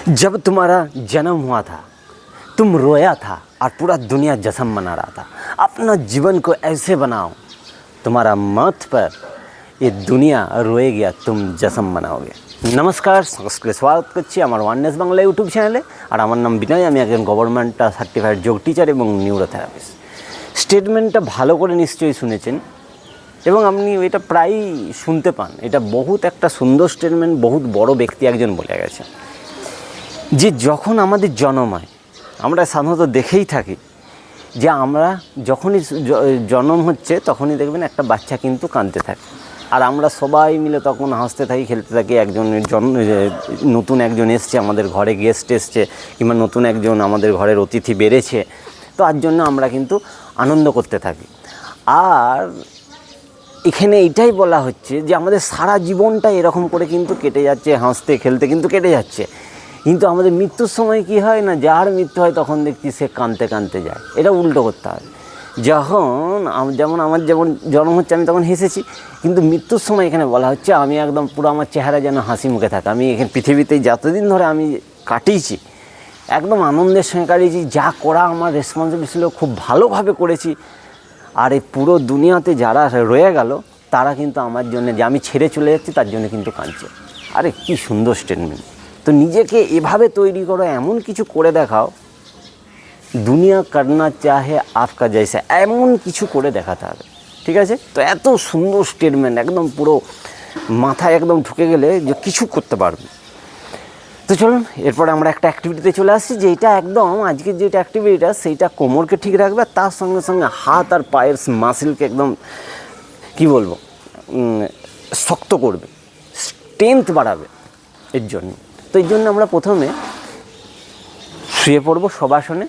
जब तुम्हारा जन्म हुआ था तुम रोया था और पूरा दुनिया जश्न मना रहा था। अपना जीवन को ऐसे बनाओ तुम्हारा मौत पर ये दुनिया रोएगी और तुम जश्न मनाओगे। नमस्कार, সকলকে স্বাগত করছি আমার ওয়াননেস বাংলা ইউটিউব চ্যানেলে। আর আমার নাম বিনয়, আমি একজন গভর্নমেন্ট সার্টিফাইড যোগ টিচার এবং নিউরোথেরাপিস্ট। স্টেটমেন্টটা ভালো করে নিশ্চয়ই শুনেছেন এবং আপনি এটা প্রায়ই শুনতে পান। এটা বহুত একটা সুন্দর স্টেটমেন্ট, বহুত বড় ব্যক্তি একজন বলে গেছে যে যখন আমাদের জন্ম হয় আমরা সাধারণত দেখেই থাকি যে আমরা যখনই জন্ম হচ্ছে তখনই দেখবেন একটা বাচ্চা কিন্তু কাঁদতে থাকে, আর আমরা সবাই মিলে তখন হাসতে থাকি, খেলতে থাকি। নতুন একজন এসছে আমাদের ঘরে, গেস্ট এসছে, কিংবা নতুন একজন আমাদের ঘরের অতিথি বেড়েছে, তো তার জন্য আমরা কিন্তু আনন্দ করতে থাকি। আর এখানে এটাই বলা হচ্ছে যে আমাদের সারা জীবনটা এরকম করে কিন্তু কেটে যাচ্ছে, হাসতে খেলতে কিন্তু কেটে যাচ্ছে। কিন্তু আমাদের মৃত্যুর সময় কি হয় না, যার মৃত্যু হয় তখন দেখছি সে কাঁদতে কাঁদতে যায়। এটা উল্টো করতে হবে। যেমন আমার জন্ম হচ্ছে আমি তখন হেসেছি, কিন্তু মৃত্যুর সময় এখানে বলা হচ্ছে আমি একদম পুরো আমার চেহারা যেন হাসি মুখে থাকে। আমি এখানে পৃথিবীতে যতদিন ধরে আমি কাটিয়েছি একদম আনন্দের সঙ্গে কাটিয়েছি। যা করা আমার রেসপন্সিবিলিটি ছিল খুব ভালোভাবে করেছি। আর এই পুরো দুনিয়াতে যারা রয়ে গেল তারা কিন্তু আমার জন্য, যে আমি ছেড়ে চলে যাচ্ছি তার জন্য কিন্তু কাঁদছে। আরে কী সুন্দর স্টেটমেন্ট! তো নিজেকে এভাবে তৈরি করো, এমন কিছু করে দেখাও, দুনিয়া করনা চাহে আপকা জৈসা, এমন কিছু করে দেখাতে হবে। ঠিক আছে? তো এত সুন্দর স্টেটমেন্ট একদম পুরো মাথায় একদম ঢুকে গেলে যে কিছু করতে পারবে। তো চলুন এরপরে আমরা একটা অ্যাক্টিভিটিতে চলে আসছি, যে এটা একদম আজকের যেটা অ্যাক্টিভিটিটা সেইটা কোমরকে ঠিক রাখবে, আর তার সঙ্গে সঙ্গে হাত আর পায়ের মাসেলকে একদম কি বলবো শক্ত করবে, স্ট্রেংথ বাড়াবে এর জন্য। তো এই জন্য আমরা প্রথমে শুয়ে পড়বো শবাসনে,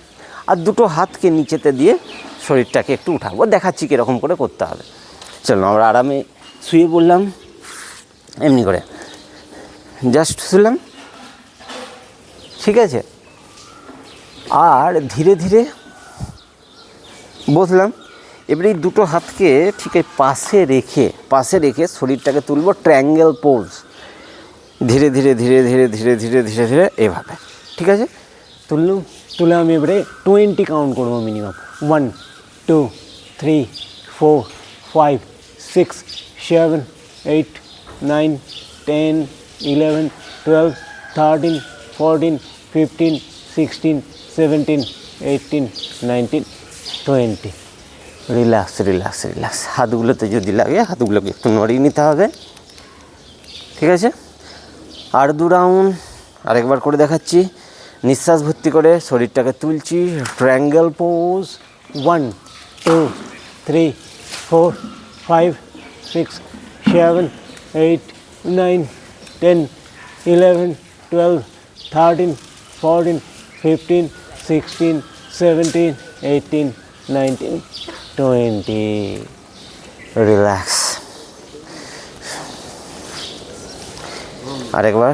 আর দুটো হাতকে নিচেতে দিয়ে শরীরটাকে একটু উঠাবো। দেখাচ্ছি কীরকম করে করতে হবে। চলো আমরা আরামে শুয়ে পড়লাম, এমনি করে জাস্ট শুলাম, ঠিক আছে? আর ধীরে ধীরে বসলাম। এবারে এই দুটো হাতকে ঠিক এই পাশে রেখে শরীরটাকে তুলবো ট্রায়াঙ্গেল পোজ। ধীরে ধীরে ধীরে ধীরে ধীরে ধীরে ধীরে ধীরে এভাবে, ঠিক আছে? তুলে আমি এবারে 20 কাউন্ট করবো মিনিমাম। 1 2 3 4 5 6 7 8 9 10 11 12 13 14 15 16 17 18 19 20। Relax relax relax. হাতগুলোতে যদি লাগে হাতগুলোকে একটু নড়িয়ে নিতে হবে, ঠিক আছে? আর 2 রাউন্ড আরেকবার করে দেখাচ্ছি। নিঃশ্বাস ভর্তি করে শরীরটাকে তুলছি, ট্রায়াঙ্গেল পোজ। 1 2 3 4 5 6 7 8 9 10 11 12 13 14 15 16 17 18 19 20। রিল্যাক্স। আরেকবার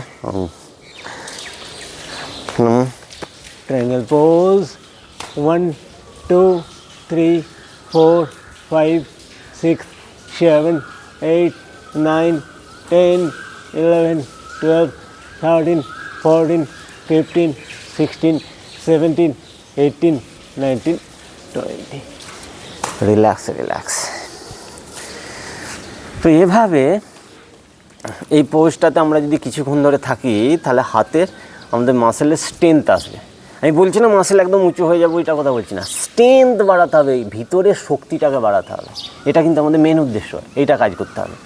ट्रायंगल पोज। 1 2 3 4 5 6 7 8 9 10 11 12 13 14 15 16 17 18 19 20। Relax relax. তো এভাবে এই পোজটাতে আমরা যদি কিছুক্ষণ ধরে থাকি তাহলে হাতের আমাদের মাসেলের স্ট্রেংথ আসবে। আমি বলছি না মাসেল একদম উঁচু হয়ে যাবো, এটা কথা বলছি না। স্ট্রেংথ বাড়াতে হবে, ভিতরের শক্তিটাকে বাড়াতে হবে। এটা কিন্তু আমাদের মেন উদ্দেশ্য, এইটা কাজ করতে হবে।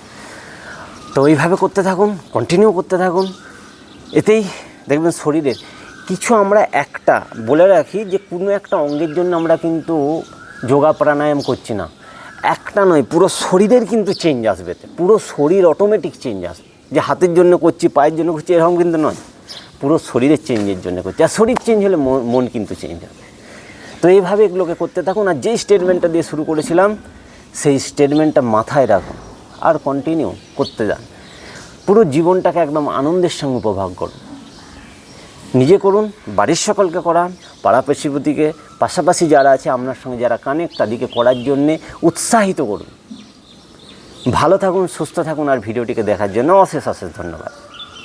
তো এইভাবে করতে থাকুন, কন্টিনিউ করতে থাকুন। এতেই দেখবেন শরীরের কিছু, আমরা একটা বলে রাখি যে কোনো একটা অঙ্গের জন্য আমরা কিন্তু যোগা প্রাণায়াম করছি না, একটা নয়, পুরো শরীরের কিন্তু চেঞ্জ আসবে। পুরো শরীর অটোমেটিক চেঞ্জ আসবে। যে হাতের জন্য করছি, পায়ের জন্য করছি, এরকম কিন্তু নয়, পুরো শরীরের চেঞ্জের জন্য করছি। আর শরীর চেঞ্জ হলে মন কিন্তু চেঞ্জ হবে। তো এইভাবে এগুলোকে করতে থাকুন। আর যেই স্টেটমেন্টটা দিয়ে শুরু করেছিলাম সেই স্টেটমেন্টটা মাথায় রাখুন আর কন্টিনিউ করতে যান। পুরো জীবনটাকে একদম আনন্দের সঙ্গে উপভোগ করুন। নিজে করুন, বাড়ির সকলকে করান, পাড়া প্রতিবেশীকে, পাশাপাশি যারা আছে আপনার সঙ্গে যারা কানেক্ট তাদেরকে করার জন্যে উৎসাহিত করুন। ভালো থাকুন, সুস্থ থাকুন, আর ভিডিওটিকে দেখার জন্য অশেষ অশেষ ধন্যবাদ।